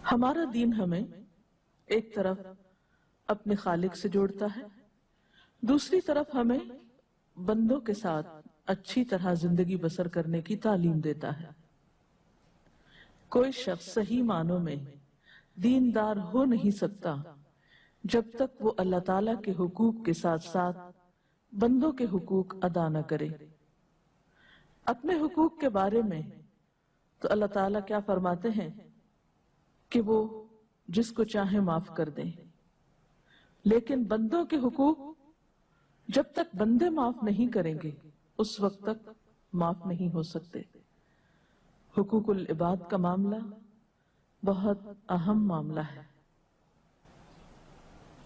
ہمارا دین ہمیں ایک طرف اپنے خالق سے جوڑتا ہے، دوسری طرف ہمیں بندوں کے ساتھ اچھی طرح زندگی بسر کرنے کی تعلیم دیتا ہے۔ کوئی شخص صحیح معنوں میں دیندار ہو نہیں سکتا جب تک وہ اللہ تعالیٰ کے حقوق کے ساتھ ساتھ بندوں کے حقوق ادا نہ کرے۔ اپنے حقوق کے بارے میں تو اللہ تعالیٰ کیا فرماتے ہیں کہ وہ جس کو چاہے معاف کر دیں، لیکن بندوں کے حقوق جب تک بندے معاف نہیں کریں گے اس وقت تک معاف نہیں ہو سکتے۔ حقوق العباد کا معاملہ بہت اہم معاملہ ہے۔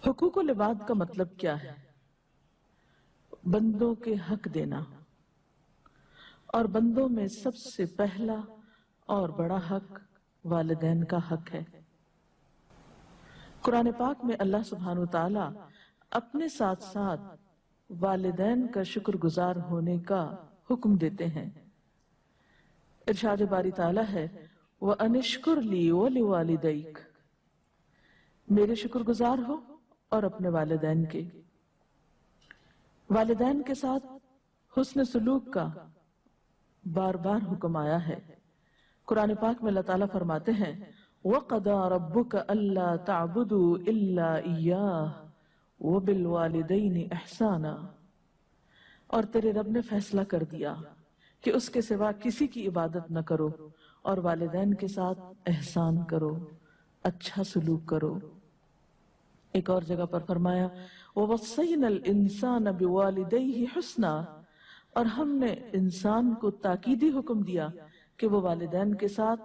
حقوق العباد کا مطلب کیا ہے؟ بندوں کے حق دینا، اور بندوں میں سب سے پہلا اور بڑا حق والدین کا حق ہے۔ قرآن پاک میں اللہ سبحانہ وتعالی اپنے ساتھ ساتھ والدین کا شکر گزار ہونے کا حکم دیتے ہیں۔ ارشاد باری تعالی ہے وَأَنِ اشْكُرْ لِي وَلِوَالِدَيْكَ، میرے شکر گزار ہو اور اپنے والدین کے۔ والدین کے ساتھ حسن سلوک کا بار بار حکم آیا ہے۔ قرآن پاک میں اللہ تعالیٰ فرماتے ہیں وَقَضَىٰ رَبُّكَ أَلَّا تَعْبُدُوا إِلَّا إِيَّاهُ وَبِالْوَالِدَيْنِ إِحْسَانًا، اور تیرے رب نے فیصلہ کر دیا کہ اس کے سوا کسی کی عبادت نہ کرو اور والدین کے ساتھ احسان کرو، اچھا سلوک کرو۔ ایک اور جگہ پر فرمایا وَوَصَّيْنَا الْإِنسَانَ بِوَالِدَيْهِ حُسْنًا، اور ہم نے انسان کو تاکیدی حکم دیا کہ وہ والدین کے ساتھ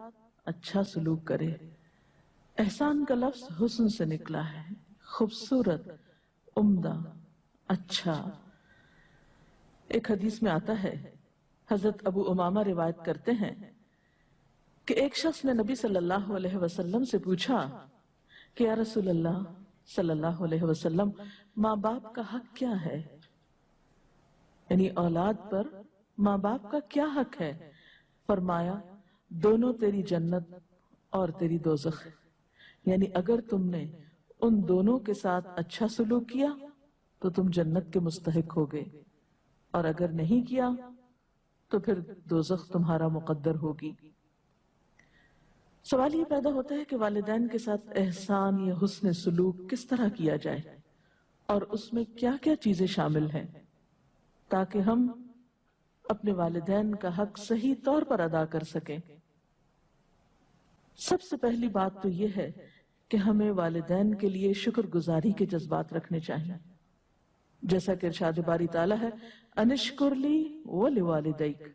اچھا سلوک کرے۔ احسان کا لفظ حسن سے نکلا ہے، خوبصورت، عمدہ، اچھا۔ ایک حدیث میں آتا ہے، حضرت ابو امامہ روایت کرتے ہیں کہ ایک شخص نے نبی صلی اللہ علیہ وسلم سے پوچھا کہ یا رسول اللہ صلی اللہ علیہ وسلم، ماں باپ کا حق کیا ہے؟ یعنی اولاد پر ماں باپ کا کیا حق ہے؟ فرمایا دونوں تیری جنت اور تیری دوزخ، یعنی اگر تم نے ان دونوں کے ساتھ اچھا سلوک کیا تو تم جنت کے مستحق ہوگے، اور اگر نہیں کیا تو پھر دوزخ تمہارا مقدر ہوگی۔ سوال یہ پیدا ہوتا ہے کہ والدین کے ساتھ احسان یا حسن سلوک کس طرح کیا جائے، اور اس میں کیا کیا چیزیں شامل ہیں تاکہ ہم اپنے والدین کا حق صحیح طور پر ادا کر سکیں۔ سب سے پہلی بات تو یہ ہے کہ ہمیں والدین کے لیے شکر گزاری کے جذبات رکھنے چاہیے، جیسا کہ ارشاد باری تعالیٰ ہے اَنِ اشْكُرْ لِي وَلِوَالِدَيْكَ،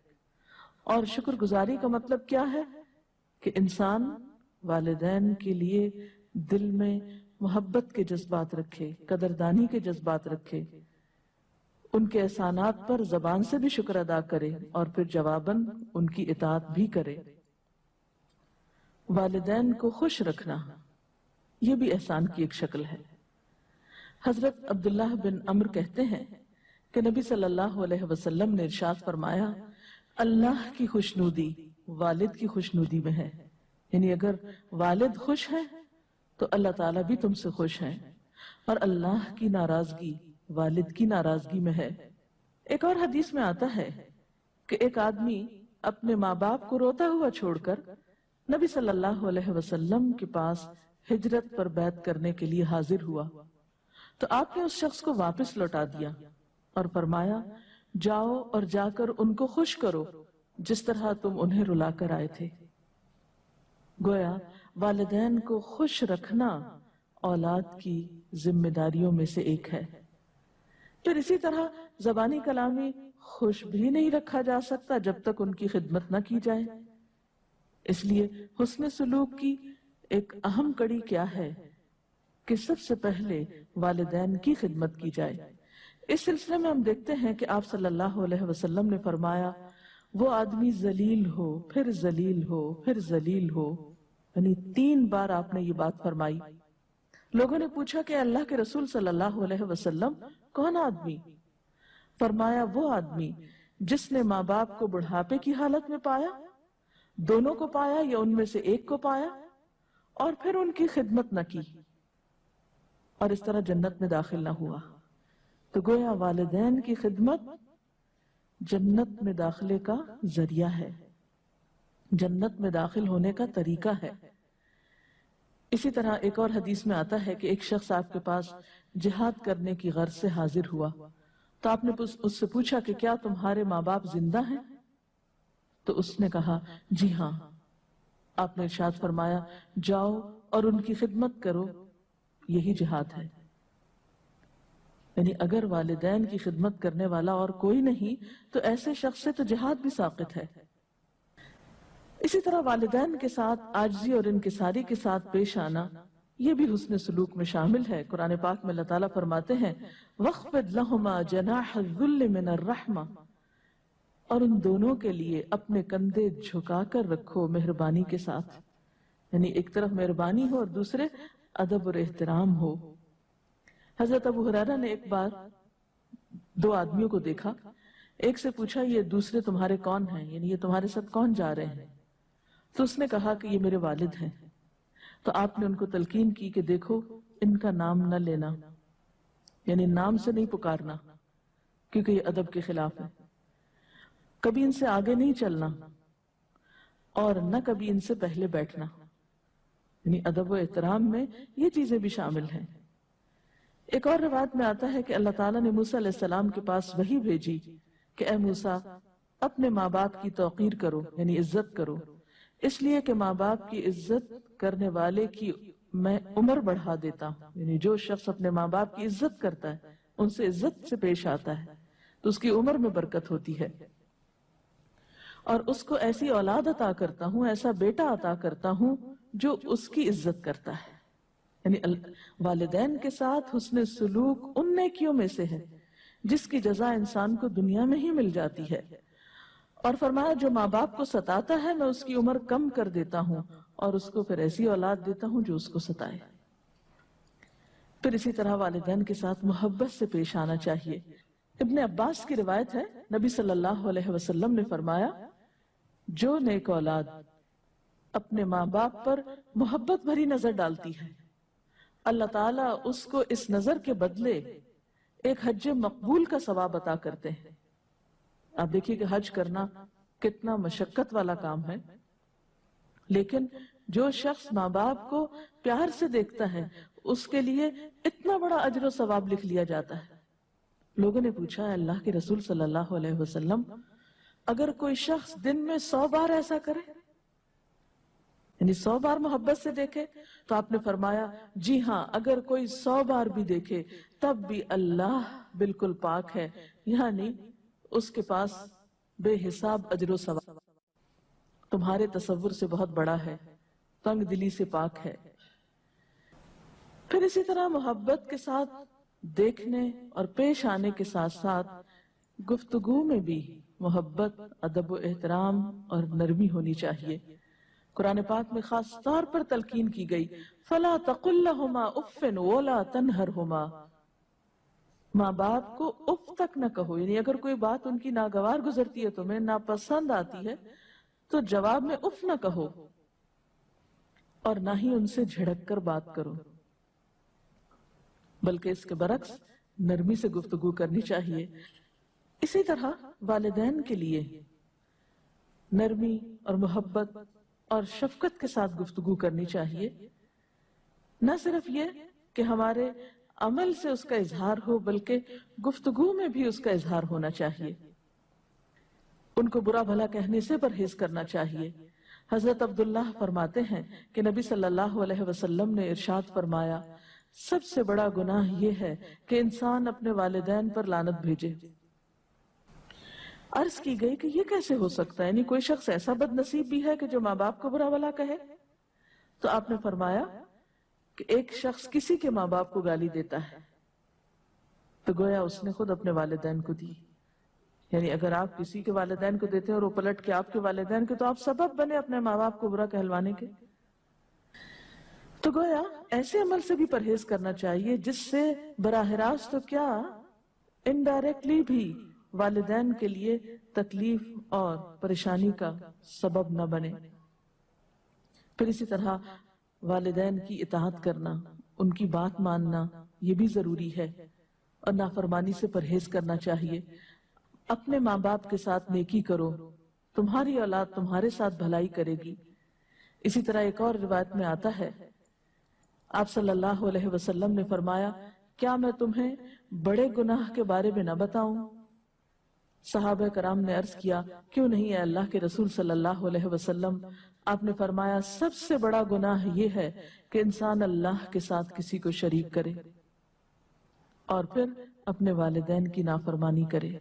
اور شکر گزاری کا مطلب کیا ہے کہ انسان والدین کے لیے دل میں محبت کے جذبات رکھے، قدردانی کے جذبات رکھے، ان کے احسانات پر زبان سے بھی شکر ادا کرے اور پھر جواباً ان کی اطاعت بھی کرے۔ والدین کو خوش رکھنا یہ بھی احسان کی ایک شکل ہے۔ حضرت عبداللہ بن عمرو کہتے ہیں کہ نبی صلی اللہ علیہ وسلم نے ارشاد فرمایا اللہ کی خوشنودی والد کی خوشنودی میں ہے، یعنی اگر والد خوش ہے تو اللہ تعالیٰ بھی تم سے خوش ہیں، اور اللہ کی ناراضگی والد کی ناراضگی میں ہے۔ ایک اور حدیث میں آتا ہے کہ ایک آدمی اپنے ماں باپ کو روتا ہوا چھوڑ کر نبی صلی اللہ علیہ وسلم کے پاس ہجرت پر بیعت کرنے کے لیے حاضر ہوا، تو آپ نے اس شخص کو واپس لوٹا دیا اور فرمایا جاؤ اور جا کر ان کو خوش کرو جس طرح تم انہیں رلا کر آئے تھے۔ گویا والدین کو خوش رکھنا اولاد کی ذمہ داریوں میں سے ایک ہے۔ پھر اسی طرح زبانی کلامی خوش بھی نہیں رکھا جا سکتا جب تک ان کی خدمت نہ کی جائے، اس لیے حسن سلوک کی ایک اہم کڑی کیا ہے کہ سب سے پہلے والدین کی خدمت کی جائے۔ اس سلسلے میں ہم دیکھتے ہیں کہ آپ صلی اللہ علیہ وسلم نے فرمایا وہ آدمی ذلیل ہو پھر ذلیل ہو پھر ذلیل ہو، یعنی 3 بار آپ نے یہ بات فرمائی۔ لوگوں نے پوچھا کہ اللہ کے رسول صلی اللہ علیہ وسلم کون آدمی؟ فرمایا وہ آدمی جس نے ماں باپ کو بڑھاپے کی حالت میں پایا، دونوں کو پایا یا ان میں سے ایک کو پایا، اور پھر ان کی خدمت نہ کی اور اس طرح جنت میں داخل نہ ہوا۔ تو گویا والدین کی خدمت جنت میں داخلے کا ذریعہ ہے، جنت میں داخل ہونے کا طریقہ ہے۔ اسی طرح ایک اور حدیث میں آتا ہے کہ ایک شخص آپ کے پاس جہاد کرنے کی غرض سے حاضر ہوا، تو آپ نے اس سے پوچھا کہ کیا تمہارے ماں باپ زندہ ہیں؟ تو اس نے کہا جی ہاں۔ آپ نے ارشاد فرمایا جاؤ اور ان کی خدمت کرو، یہی جہاد ہے۔ یعنی اگر والدین کی خدمت کرنے والا اور کوئی نہیں تو ایسے شخص سے تو جہاد بھی ساقط ہے۔ اسی طرح والدین کے ساتھ عاجزی اور انکساری کے ساتھ پیش آنا، یہ بھی حسن سلوک میں شامل ہے۔ قرآن پاک میں اللہ تعالیٰ فرماتے ہیں وَاخْفِضْ لَهُمَا جَنَاحَ الذُّلِّ مِنَ الرَّحْمَةِ، اور ان دونوں کے لیے اپنے کندھے جھکا کر رکھو مہربانی کے ساتھ، یعنی ایک طرف مہربانی ہو اور دوسرے ادب اور احترام ہو۔ حضرت ابو ہریرہ نے ایک بار دو آدمیوں کو دیکھا، ایک سے پوچھا یہ دوسرے تمہارے کون ہیں، یعنی یہ تمہارے ساتھ کون جا رہے ہیں؟ تو اس نے کہا کہ یہ میرے والد ہیں۔ تو آپ نے ان کو تلقین کی کہ دیکھو ان کا نام نہ لینا، یعنی نام سے نہیں پکارنا کیونکہ یہ ادب کے خلاف ہے، کبھی ان سے آگے نہیں چلنا اور نہ کبھی ان سے پہلے بیٹھنا، یعنی ادب و احترام میں یہ چیزیں بھی شامل ہیں۔ ایک اور روایت میں آتا ہے کہ اللہ تعالیٰ نے موسیٰ علیہ السلام کے پاس وحی بھیجی کہ اے موسیٰ اپنے ماں باپ کی توقیر کرو، یعنی عزت کرو، اس لیے کہ ماں باپ کی عزت کرنے والے کی میں عمر بڑھا دیتا ہوں، یعنی جو شخص اپنے ماں باپ کی عزت کرتا ہے، ان سے عزت سے پیش آتا ہے تو اس کی عمر میں برکت ہوتی ہے، اور اس کو ایسی اولاد عطا کرتا ہوں، ایسا بیٹا عطا کرتا ہوں جو اس کی عزت کرتا ہے۔ یعنی والدین کے ساتھ حسن سلوک ان نیکیوں میں سے ہے جس کی جزا انسان کو دنیا میں ہی مل جاتی ہے، اور فرمایا جو ماں باپ کو ستاتا ہے میں اس کی عمر کم کر دیتا ہوں اور اس کو پھر ایسی اولاد دیتا ہوں جو اس کو ستائے۔ پھر اسی طرح والدین کے ساتھ محبت سے پیش آنا چاہیے۔ ابن عباس کی روایت ہے نبی صلی اللہ علیہ وسلم نے فرمایا جو نیک اولاد اپنے ماں باپ پر محبت بھری نظر ڈالتی ہے اللہ تعالیٰ اس کو اس نظر کے بدلے ایک حج مقبول کا ثواب عطا کرتے ہیں۔ آپ دیکھیے کہ حج کرنا کتنا مشقت والا کام ہے، لیکن جو شخص ماں باپ کو پیار سے دیکھتا ہے اس کے لیے اتنا بڑا اجر و ثواب لکھ لیا جاتا ہے۔ لوگوں نے پوچھا اللہ کے رسول صلی اللہ علیہ وسلم اگر کوئی شخص دن میں 100 بار ایسا کرے، یعنی 100 بار محبت سے دیکھے، تو آپ نے فرمایا جی ہاں اگر کوئی 100 بار بھی دیکھے تب بھی اللہ بالکل پاک ہے، یعنی اس کے پاس بے حساب اجر و ثواب تمہارے تصور سے بہت بڑا ہے، تنگ دلی سے پاک ہے۔ پھر اسی طرح محبت کے ساتھ دیکھنے اور پیش آنے کے ساتھ ساتھ گفتگو میں بھی محبت، ادب و احترام اور نرمی ہونی چاہیے۔ قرآن پاک میں خاص طور پر تلقین کی گئی فَلَا تَقُلْ لَهُمَا أُفٍّ وَلَا تَنْهَرْهُمَا، ماں باپ کو اف تک نہ کہو، یعنی اگر کوئی بات ان کی ناگوار گزرتی ہے، تمہیں ناپسند آتی ہے تو جواب میں اف نہ کہو اور نہ ہی ان سے جھڑک کر بات کرو، بلکہ اس کے برعکس نرمی سے گفتگو کرنی چاہیے۔ اسی طرح والدین کے لیے نرمی اور محبت اور شفقت کے ساتھ گفتگو کرنی چاہیے، نہ صرف یہ کہ ہمارے عمل سے اس کا اظہار ہو بلکہ گفتگو میں بھی اس کا اظہار ہونا چاہیے۔ ان کو برا بھلا کہنے سے پرہیز کرنا چاہیے۔ حضرت عبداللہ فرماتے ہیں کہ نبی صلی اللہ علیہ وسلم نے ارشاد فرمایا سب سے بڑا گناہ یہ ہے کہ انسان اپنے والدین پر لعنت بھیجے۔ عرض کی گئی کہ یہ کیسے ہو سکتا ہے، یعنی کوئی شخص ایسا بد نصیب بھی ہے کہ جو ماں باپ کو برا بھلا کہے؟ تو آپ نے فرمایا کہ ایک شخص کسی کے ماں باپ کو گالی دیتا ہے تو گویا اس نے خود اپنے والدین کو دی، یعنی اگر آپ کسی کے والدین کو دیتے ہیں اور وہ پلٹ کے آپ کے والدین کے، تو آپ سبب بنے اپنے ماں باپ کو برا کہلوانے کے۔ تو گویا ایسے عمل سے بھی پرہیز کرنا چاہیے جس سے براہ راست تو کیا انڈائریکٹلی بھی والدین کے لیے تکلیف اور پریشانی کا سبب نہ بنے۔ پھر اسی طرح والدین کی اطاعت کرنا، ان کی بات ماننا یہ بھی ضروری ہے، اور نافرمانی سے پرہیز کرنا چاہیے۔ اپنے ماں باپ کے ساتھ نیکی کرو، تمہاری اولاد تمہارے ساتھ بھلائی کرے گی۔ اسی طرح ایک اور روایت میں آتا ہے، آپ صلی اللہ علیہ وسلم نے فرمایا، کیا میں تمہیں بڑے گناہ کے بارے میں نہ بتاؤں؟ صحابہ کرام نے عرض کیا، کیوں نہیں اے اللہ کے رسول صلی اللہ علیہ وسلم؟ آپ نے فرمایا، سب سے بڑا گناہ یہ ہے کہ انسان اللہ کے ساتھ کسی کو شریک کرے اور پھر اپنے والدین کی نافرمانی کرے۔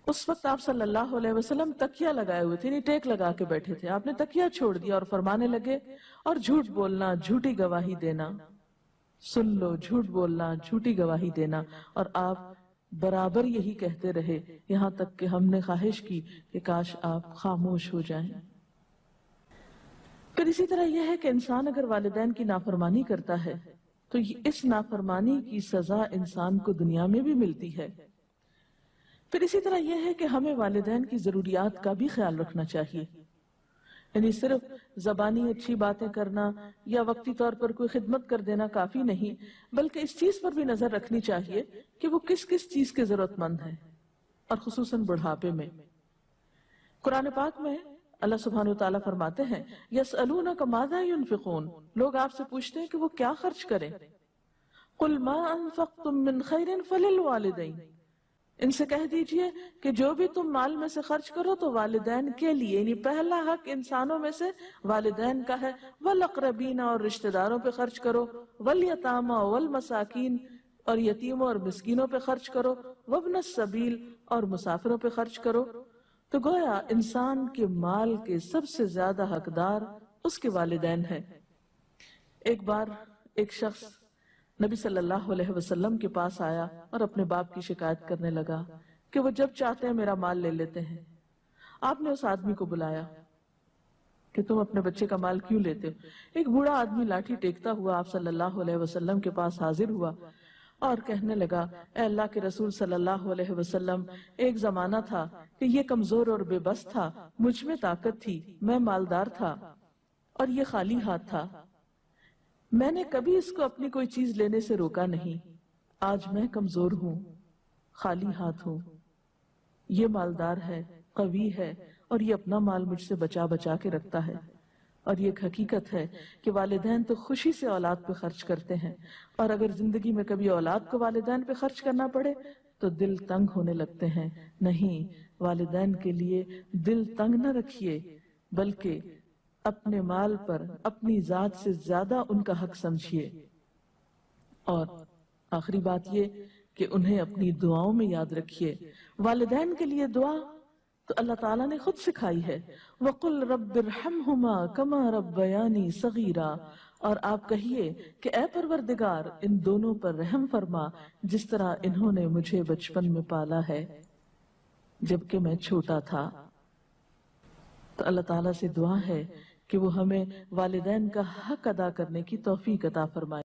اس وقت آپ صلی اللہ علیہ وسلم تکیہ لگائے ہوئے تھے، ٹیک لگا کے بیٹھے تھے۔ آپ نے تکیہ چھوڑ دیا اور فرمانے لگے، اور جھوٹ بولنا، جھوٹی گواہی دینا، سن لو، جھوٹ بولنا، جھوٹی گواہی دینا۔ اور آپ برابر یہی کہتے رہے، یہاں تک کہ ہم نے خواہش کی کہ کاش آپ خاموش ہو جائیں۔ پھر اسی طرح یہ ہے کہ انسان اگر والدین کی نافرمانی کرتا ہے تو اس نافرمانی کی سزا انسان کو دنیا میں بھی ملتی ہے۔ پھر اسی طرح یہ ہے کہ ہمیں والدین کی ضروریات کا بھی خیال رکھنا چاہیے، یعنی صرف زبانی اچھی باتیں کرنا یا وقتی طور پر کوئی خدمت کر دینا کافی نہیں، بلکہ اس چیز پر بھی نظر رکھنی چاہیے کہ وہ کس کس چیز کے ضرورت مند ہیں، اور خصوصاً بڑھاپے میں۔ قرآن پاک میں اللہ سبحانہ وتعالیٰ فرماتے ہیں، یسألونک ماذا ينفقون، لوگ آپ سے پوچھتے ہیں کہ وہ کیا خرچ کریں۔ قل ما انفقتم من خیر فللوالدین، ان سے کہہ دیجئے کہ جو بھی تم مال میں سے خرچ کرو تو والدین کے لیے، یعنی پہلا حق انسانوں میں سے والدین کا ہے، والاقربین، اور رشتہ داروں پہ خرچ کرو، والیتامی والمساکین، اور یتیموں اور مسکینوں پہ خرچ کرو، وابن السبیل، اور مسافروں پہ خرچ کرو۔ تو گویا انسان کے مال کے سب سے زیادہ حقدار اس کے والدین ہیں۔ ایک بار ایک شخص نبی صلی اللہ علیہ وسلم کے پاس آیا اور اپنے باپ کی شکایت کرنے لگا کہ وہ جب چاہتے ہیں میرا مال لے لیتے ہیں۔ آپ نے اس آدمی کو بلایا کہ تم اپنے بچے کا مال کیوں لیتے ہو؟ ایک بوڑھا آدمی لاٹھی ٹیکتا ہوا آپ صلی اللہ علیہ وسلم کے پاس حاضر ہوا اور کہنے لگا، اے اللہ کے رسول صلی اللہ علیہ وسلم، ایک زمانہ تھا کہ یہ کمزور اور بے بس تھا، مجھ میں طاقت تھی، میں مالدار تھا، اور یہ خالی ہاتھ تھا، میں نے کبھی اس کو اپنی کوئی چیز لینے سے روکا نہیں۔ آج میں کمزور ہوں، خالی ہاتھ ہوں، یہ مالدار ہے، قوی ہے، اور یہ اپنا مال مجھ سے بچا بچا کے رکھتا ہے۔ اور یہ ایک حقیقت ہے کہ والدین تو خوشی سے اولاد پہ خرچ کرتے ہیں، اور اگر زندگی میں کبھی اولاد کو والدین پہ خرچ کرنا پڑے تو دل تنگ ہونے لگتے ہیں۔ نہیں، والدین کے لیے دل تنگ نہ رکھیے، بلکہ اپنے مال پر اپنی ذات سے زیادہ ان کا حق سمجھیے۔ اور آخری بات یہ کہ انہیں اپنی دعاؤں میں یاد رکھیے۔ والدین کے لیے دعا تو اللہ تعالیٰ نے خود سکھائی ہے، وَقُلْ رَبِّ ارْحَمْهُمَا كَمَا رَبَّيَانِي صَغِيرًا، اور آپ کہیے کہ اے پروردگار ان دونوں پر رحم فرما جس طرح انہوں نے مجھے بچپن میں پالا ہے جبکہ میں چھوٹا تھا۔ تو اللہ تعالیٰ سے دعا ہے کہ وہ ہمیں والدین کا حق ادا کرنے کی توفیق عطا فرمائے۔